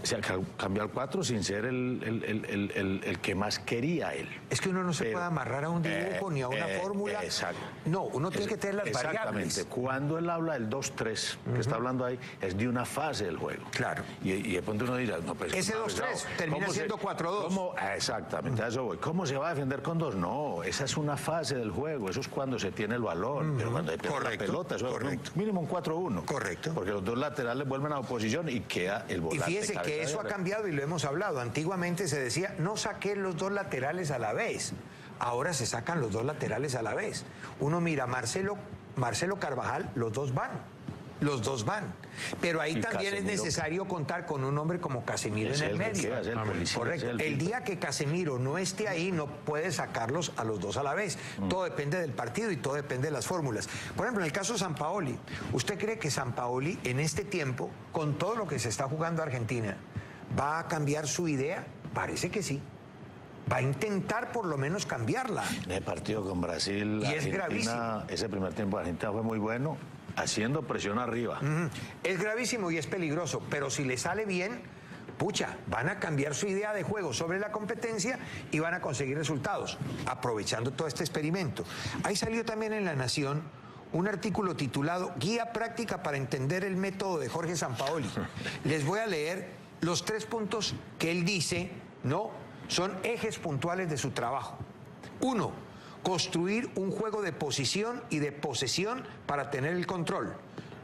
Se cambió al 4 sin ser el que más quería él. Es que uno no se puede amarrar a un dibujo ni a una fórmula. Exacto. No, uno tiene que tener las variables. Exactamente. Cuando él habla del 2-3, que está hablando ahí, es de una fase del juego. Claro. Y de pronto uno dirá, no, pues... Ese 2-3 termina siendo 4-2. Exactamente, a eso voy. ¿Cómo se va a defender con 2? No, esa es una fase del juego, eso es cuando se tiene el balón. Pero cuando hay la pelota, eso es mínimo un 4-1. Correcto. Porque los dos laterales vuelven a oposición y queda el volante. Y fíjese que eso ha cambiado y lo hemos hablado. Antiguamente se decía, no saqué los dos laterales a la vez. Ahora se sacan los dos laterales a la vez. Uno mira, Marcelo Carvajal, los dos van. Los dos van. Pero ahí y también Casemiro, es necesario contar con un hombre como Casemiro en el medio. Correcto. El día que Casemiro no esté ahí, no puede sacarlos a los dos a la vez. Todo depende del partido y todo depende de las fórmulas. Por ejemplo, en el caso de Sampaoli, ¿usted cree que Sampaoli en este tiempo, con todo lo que se está jugando Argentina, va a cambiar su idea? Parece que sí. Va a intentar por lo menos cambiarla. En el partido con Brasil, y es gravísimo. Ese primer tiempo de Argentina fue muy bueno, haciendo presión arriba. Es gravísimo y es peligroso, pero si le sale bien, pucha, van a cambiar su idea de juego sobre la competencia y van a conseguir resultados, aprovechando todo este experimento. Ahí salió también en La Nación un artículo titulado Guía práctica para entender el método de Jorge Sampaoli. Les voy a leer Los 3 puntos que él dice, ¿no?, son ejes puntuales de su trabajo. 1, construir un juego de posición y de posesión para tener el control.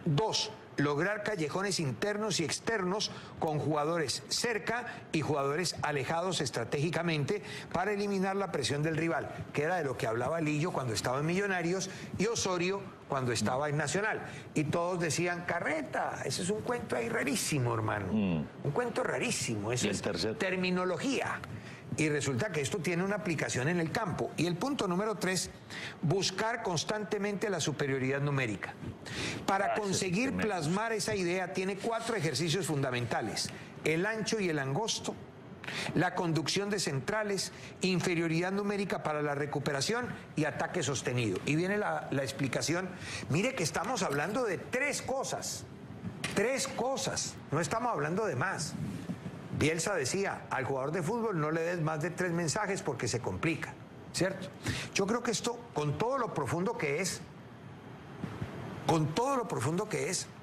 2, lograr callejones internos y externos con jugadores cerca y jugadores alejados estratégicamente para eliminar la presión del rival, que era de lo que hablaba Lillo cuando estaba en Millonarios y Osorio cuando estaba en Nacional. Y todos decían, carreta, ese es un cuento ahí rarísimo, hermano. Un cuento rarísimo, eso es terminología. Y resulta que esto tiene una aplicación en el campo. Y el punto número 3, buscar constantemente la superioridad numérica. Para conseguir plasmar esa idea tiene 4 ejercicios fundamentales: el ancho y el angosto, la conducción de centrales, inferioridad numérica para la recuperación y ataque sostenido. Y viene la explicación. Mire que estamos hablando de 3 cosas. 3 cosas. No estamos hablando de más. Bielsa decía, al jugador de fútbol no le des más de 3 mensajes porque se complica, ¿cierto? Yo creo que esto, con todo lo profundo que es,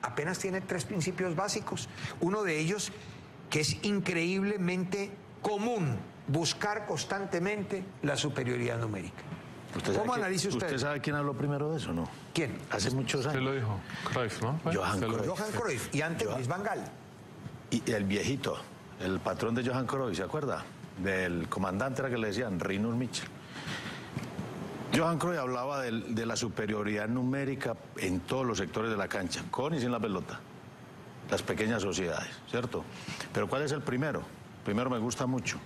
apenas tiene 3 principios básicos. Uno de ellos, que es increíblemente común, buscar constantemente la superioridad numérica. ¿Cómo analiza usted? ¿Usted sabe quién habló primero de eso, no? ¿Quién? Hace muchos años. Usted lo dijo, Cruyff, ¿no? Johan Cruyff. Johan Cruyff, y antes Luis Van Gaal. Y el viejito, el patrón de Johan Cruyff, ¿se acuerda? Del comandante era que le decían, Rinus Michel. Johan Cruyff hablaba de la superioridad numérica en todos los sectores de la cancha, con y sin la pelota. Las pequeñas sociedades, ¿cierto? Pero ¿cuál es el primero? Primero me gusta mucho.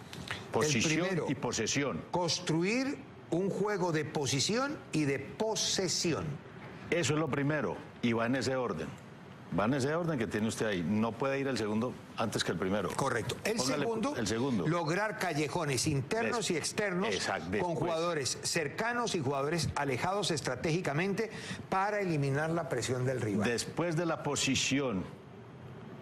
Posición y posesión. Construir un juego de posición y de posesión. Eso es lo primero, y va en ese orden. Va en ese orden que tiene usted ahí. No puede ir el segundo antes que el primero. Correcto. El segundo, lograr callejones internos y externos con jugadores cercanos y jugadores alejados estratégicamente para eliminar la presión del rival. Después de la posición,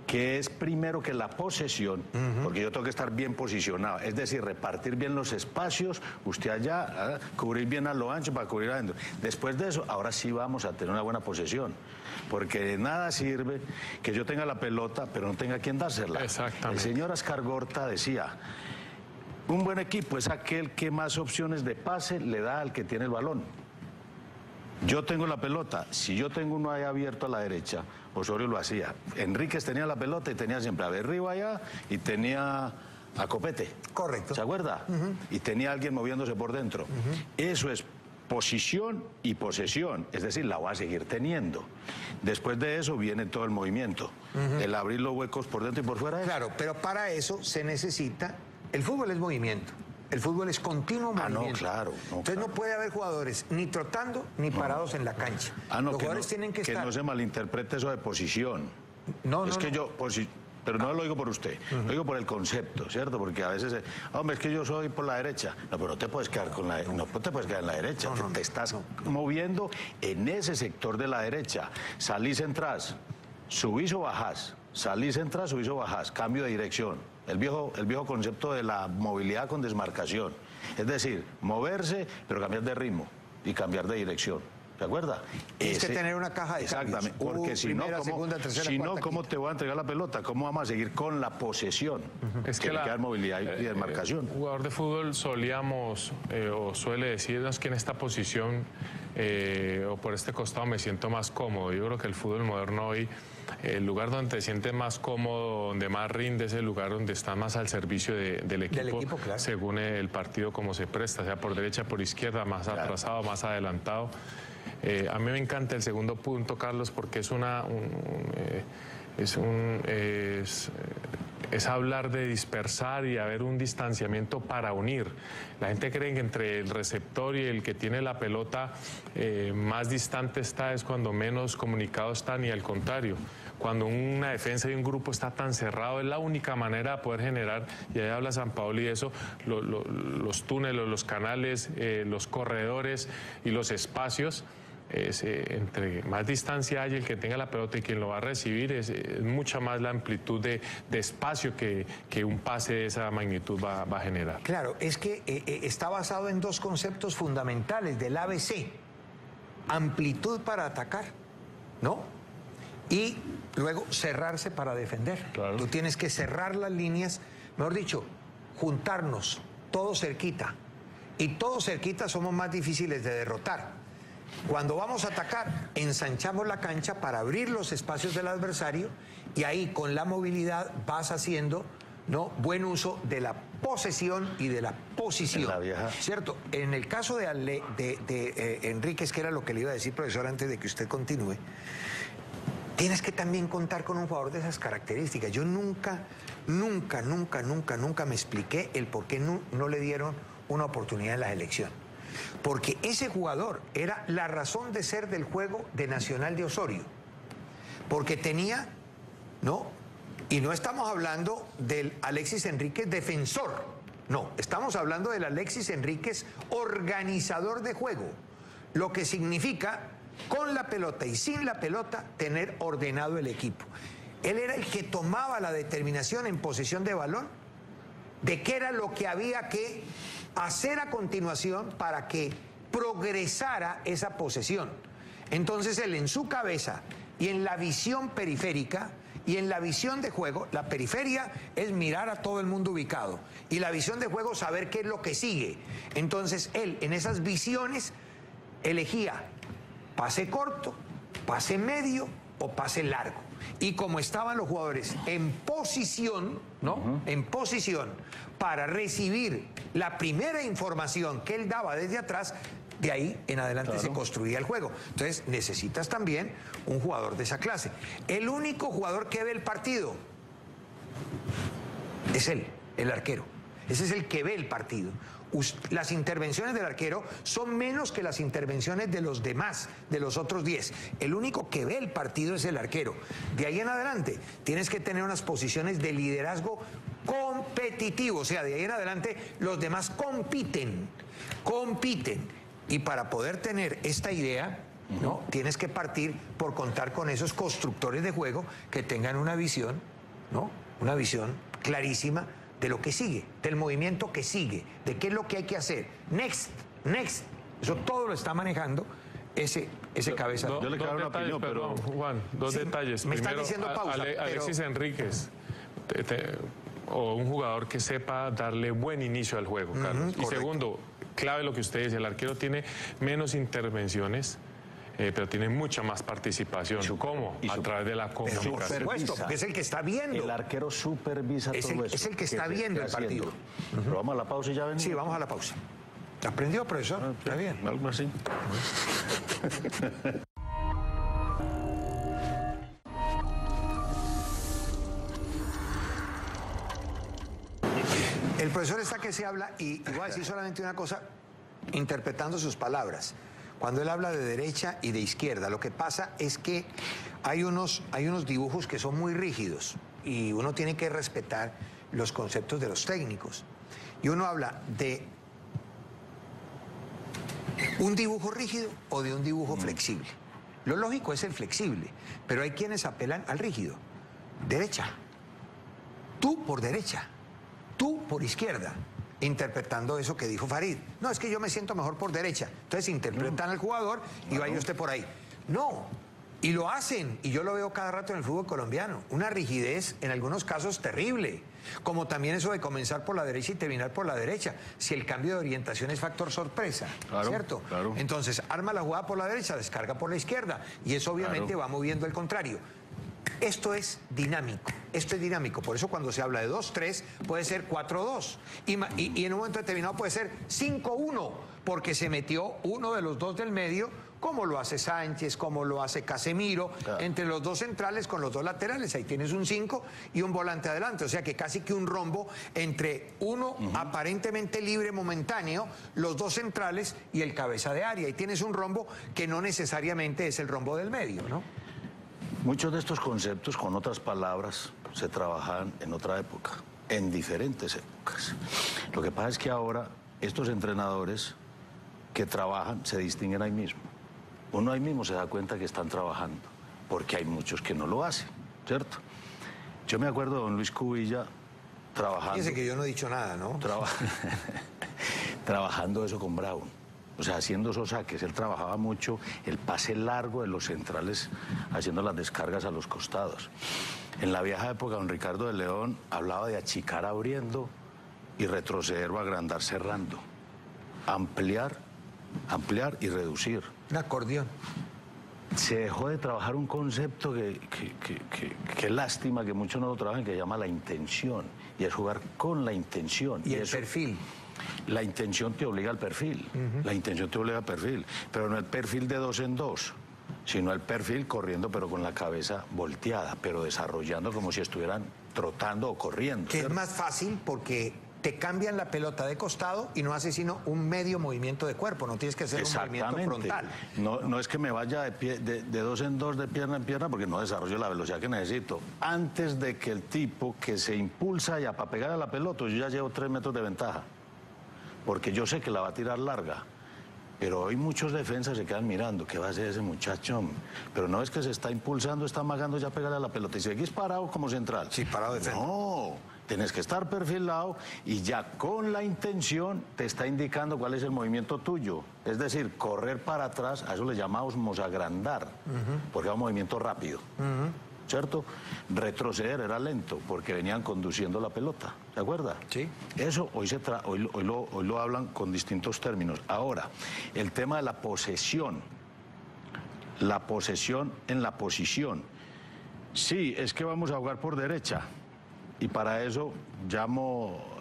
que es primero que la posesión, porque yo tengo que estar bien posicionado, es decir, repartir bien los espacios, usted allá, cubrir bien a lo ancho para cubrir adentro. Después de eso, ahora sí vamos a tener una buena posesión, porque de nada sirve que yo tenga la pelota, pero no tenga quien dársela. Exactamente. El señor Ascargorta decía, un buen equipo es aquel que más opciones de pase le da al que tiene el balón. Yo tengo la pelota, si yo tengo uno ahí abierto a la derecha, Osorio lo hacía. Enríquez tenía la pelota y tenía siempre a Berrío allá y tenía a Copete. Correcto. ¿Se acuerda? Y tenía a alguien moviéndose por dentro. Eso es posición y posesión, es decir, la va a seguir teniendo. Después de eso viene todo el movimiento, el abrir los huecos por dentro y por fuera. Claro, pero para eso se necesita, el fútbol es movimiento. El fútbol es continuo movimiento. No, claro. Entonces no puede haber jugadores ni trotando ni parados en la cancha. Los jugadores tienen que estar... Que no se malinterprete eso de posición. Pero no lo digo por usted, lo digo por el concepto, ¿cierto? Porque a veces, hombre, es que yo soy por la derecha. No, pero no te puedes quedar en la derecha. Te estás moviendo en ese sector de la derecha. Salís, entrás, subís o bajás. Salís, entrás, subís o bajás. Cambio de dirección. El viejo concepto de la movilidad con desmarcación. Es decir, moverse, pero cambiar de ritmo y cambiar de dirección. ¿Se acuerda? Tienes que tener una caja de Exactamente, cambios. porque si no, ¿cómo te voy a entregar la pelota? ¿Cómo vamos a seguir con la posesión? Es que queda movilidad y desmarcación. Jugador de fútbol solíamos o suele decirnos que en esta posición o por este costado me siento más cómodo. Yo creo que el fútbol moderno hoy, el lugar donde te sientes más cómodo, donde más rinde, es el lugar donde está más al servicio del equipo, claro. Según el partido como se presta, sea por derecha, por izquierda, más atrasado, más adelantado. A mí me encanta el segundo punto, Carlos, porque es hablar de dispersar y haber un distanciamiento para unir. La gente cree que entre el receptor y el que tiene la pelota más distante está, es cuando menos comunicado están, y al contrario. Cuando una defensa y un grupo está tan cerrado, es la única manera de poder generar, y ahí habla Sampaoli de eso, los túneles, los canales, los corredores y los espacios. Entre más distancia hay el que tenga la pelota y quien lo va a recibir, es mucha más la amplitud de espacio que un pase de esa magnitud va a generar. Claro, es que está basado en 2 conceptos fundamentales del ABC. Amplitud para atacar, ¿no? Y luego cerrarse para defender. Claro. Tú tienes que cerrar las líneas, mejor dicho, juntarnos, todos cerquita. Y todos cerquita somos más difíciles de derrotar. Cuando vamos a atacar, ensanchamos la cancha para abrir los espacios del adversario y ahí con la movilidad vas haciendo, ¿no?, buen uso de la posesión y de la posición. En la vieja. ¿Cierto? En el caso de Enríquez, que era lo que le iba a decir, profesor, antes de que usted continúe, tienes que también contar con un jugador de esas características. Yo nunca me expliqué el por qué no le dieron una oportunidad en la selección. Porque ese jugador era la razón de ser del juego de Nacional de Osorio. Porque tenía, ¿no? Y no estamos hablando del Alexis Enríquez defensor. No, estamos hablando del Alexis Enríquez organizador de juego. Lo que significa, con la pelota y sin la pelota, tener ordenado el equipo. Él era el que tomaba la determinación en posesión de balón de qué era lo que había que hacer a continuación para que progresara esa posesión. Entonces él, en su cabeza y en la visión periférica y en la visión de juego, la periferia es mirar a todo el mundo ubicado y la visión de juego saber qué es lo que sigue. Entonces él, en esas visiones, elegía pase corto, pase medio o pase largo. Y como estaban los jugadores en posición, ¿no? En posición para recibir la primera información que él daba desde atrás, de ahí en adelante se construía el juego. Entonces necesitas también un jugador de esa clase. El único jugador que ve el partido es él, el arquero. Ese es el que ve el partido. Las intervenciones del arquero son menos que las intervenciones de los demás, de los otros 10. El único que ve el partido es el arquero. De ahí en adelante tienes que tener unas posiciones de liderazgo competitivo. O sea, de ahí en adelante los demás compiten. Y para poder tener esta idea, ¿no?, tienes que partir por contar con esos constructores de juego que tengan una visión, ¿no?, una visión clarísima de lo que sigue, del movimiento que sigue, de qué es lo que hay que hacer. Next. Eso todo lo está manejando ese cabeza. Yo le quiero una opinión, perdón, pero... Juan, dos detalles. Me Primero, están diciendo pausa, Alexis Enríquez, o un jugador que sepa darle buen inicio al juego, Carlos. Y segundo, clave lo que usted dice, el arquero tiene menos intervenciones, pero tiene mucha más participación. ¿Cómo? A través de la comunicación. Por supuesto, porque es el que está viendo. El arquero supervisa todo eso. Es el que está viendo el partido. Pero vamos a la pausa y ya venimos. Sí, vamos a la pausa. ¿Aprendió, profesor? Está bien. Algo así. El profesor está que se habla, y voy a decir solamente una cosa, interpretando sus palabras. Cuando él habla de derecha y de izquierda, lo que pasa es que hay unos dibujos que son muy rígidos y uno tiene que respetar los conceptos de los técnicos. Y uno habla de un dibujo rígido o de un dibujo flexible. Lo lógico es el flexible, pero hay quienes apelan al rígido. Derecha. Tú por derecha. Tú por izquierda. Interpretando eso que dijo Farid. No, es que yo me siento mejor por derecha. Entonces interpretan al jugador y vaya usted por ahí. No, y lo hacen, y yo lo veo cada rato en el fútbol colombiano. Una rigidez, en algunos casos, terrible. Como también eso de comenzar por la derecha y terminar por la derecha. Si el cambio de orientación es factor sorpresa, ¿cierto? Claro. Entonces, arma la jugada por la derecha, descarga por la izquierda. Y eso obviamente va moviendo el contrario. Esto es dinámico, por eso cuando se habla de 2-3 puede ser 4-2 y en un momento determinado puede ser 5-1 porque se metió uno de los dos del medio, como lo hace Sánchez, como lo hace Casemiro, entre los dos centrales con los dos laterales, ahí tienes un 5 y un volante adelante, o sea que casi que un rombo entre uno aparentemente libre momentáneo, los dos centrales y el cabeza de área, y tienes un rombo que no necesariamente es el rombo del medio, ¿no? Muchos de estos conceptos, con otras palabras, se trabajaban en otra época, en diferentes épocas. Lo que pasa es que ahora estos entrenadores que trabajan se distinguen ahí mismo. Uno ahí mismo se da cuenta que están trabajando, porque hay muchos que no lo hacen, ¿cierto? Yo me acuerdo de don Luis Cubilla trabajando... Fíjese que yo no he dicho nada, ¿no? Trabajando eso con Brown. O sea, haciendo esos saques, él trabajaba mucho el pase largo de los centrales, haciendo las descargas a los costados. En la vieja época, don Ricardo de León hablaba de achicar abriendo y retroceder o agrandar cerrando. Ampliar y reducir. Un acordeón. Se dejó de trabajar un concepto que lástima que muchos no lo trabajan, que se llama la intención, y es jugar con la intención. Y el perfil. La intención te obliga al perfil, la intención te obliga al perfil, pero no el perfil de 2 en 2, sino el perfil corriendo pero con la cabeza volteada, pero desarrollando como si estuvieran trotando o corriendo. Que es más fácil porque te cambian la pelota de costado y no haces sino un medio movimiento de cuerpo, no tienes que hacer un movimiento frontal. No es que me vaya de 2 en 2, de pierna en pierna, porque no desarrollo la velocidad que necesito. Antes de que el tipo que se impulsa ya para pegar a la pelota, yo ya llevo 3 metros de ventaja, porque yo sé que la va a tirar larga. Pero hoy muchos defensas se quedan mirando, ¿qué va a hacer ese muchacho? Pero no es que se está impulsando, está amagando ya pegarle a la pelota. Y seguís parado como central. Sí, parado de frente. No, tienes que estar perfilado y ya con la intención te está indicando cuál es el movimiento tuyo. Es decir, correr para atrás, a eso le llamamos agrandar, porque era un movimiento rápido. ¿Cierto? Retroceder era lento porque venían conduciendo la pelota, ¿se acuerda? Sí. Eso hoy lo hablan con distintos términos. Ahora, el tema de la posesión en la posición. Sí, es que vamos a jugar por derecha y para eso llamo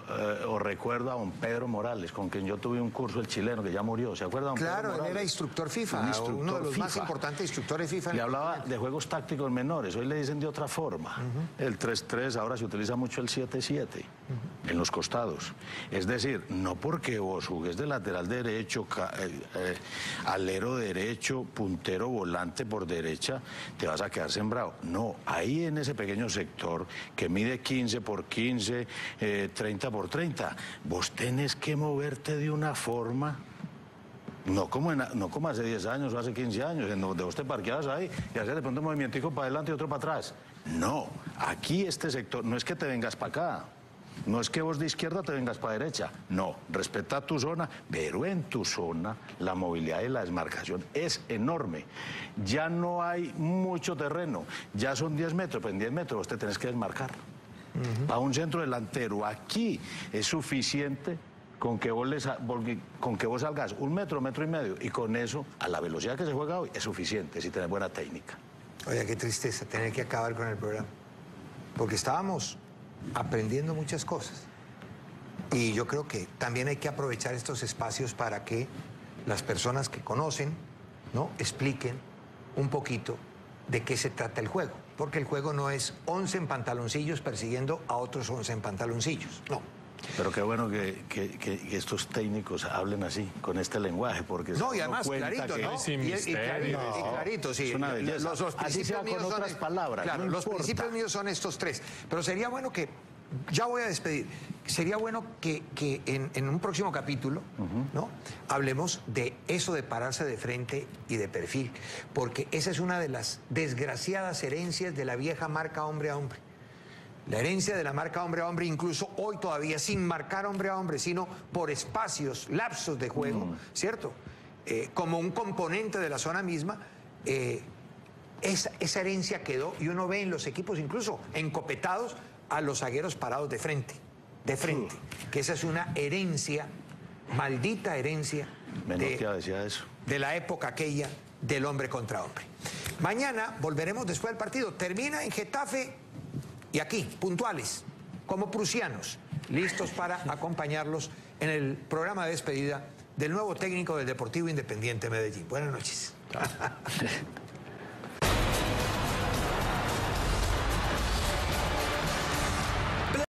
o recuerdo a don Pedro Morales, con quien yo tuve un curso, el chileno, que ya murió, ¿se acuerda? Claro, él era instructor FIFA, uno de los más importantes instructores FIFA. Le hablaba de juegos tácticos menores, hoy le dicen de otra forma. El 3-3, ahora se utiliza mucho el 7-7 en los costados. Es decir, no porque vos jugues de lateral derecho, alero derecho, puntero, volante por derecha, te vas a quedar sembrado. No, ahí en ese pequeño sector que mide 15 por 15, 30 por 30, vos tenés que moverte de una forma, no como hace 10 años o hace 15 años, en donde vos te parqueabas ahí y haces de pronto un movimentico para adelante y otro para atrás. No, aquí este sector, no es que te vengas para acá, no es que vos de izquierda te vengas para derecha, no, respeta tu zona, pero en tu zona la movilidad y la desmarcación es enorme. Ya no hay mucho terreno, ya son 10 metros, pero en 10 metros vos te tenés que desmarcar. A un centro delantero aquí es suficiente con que vos salgas 1 metro, 1,5 metros, y con eso, a la velocidad que se juega hoy, es suficiente si tenés buena técnica. Oye, qué tristeza tener que acabar con el programa, porque estábamos aprendiendo muchas cosas y yo creo que también hay que aprovechar estos espacios para que las personas que conocen, ¿no?, expliquen un poquito de qué se trata el juego. Porque el juego no es 11 en pantaloncillos persiguiendo a otros 11 en pantaloncillos, no. Pero qué bueno que estos técnicos hablen así, con este lenguaje, porque... No, y además clarito, ¿no? Sin misterio. Y clarito, sí. Es una belleza. Así sea con otras palabras. Claro, no los principios míos son estos 3. Pero sería bueno que, ya voy a despedir, sería bueno que en un próximo capítulo, ¿no?, hablemos de eso de pararse de frente y de perfil, porque esa es una de las desgraciadas herencias de la vieja marca hombre a hombre. La herencia de la marca hombre a hombre, incluso hoy todavía sin marcar hombre a hombre, sino por espacios, lapsos de juego, ¿cierto? Como un componente de la zona misma, esa herencia quedó y uno ve en los equipos incluso encopetados a los zagueros parados de frente, que esa es una herencia, maldita herencia de la época aquella del hombre contra hombre. Mañana volveremos después del partido, termina en Getafe y aquí, puntuales, como prusianos, listos para acompañarlos en el programa de despedida del nuevo técnico del Deportivo Independiente Medellín. Buenas noches.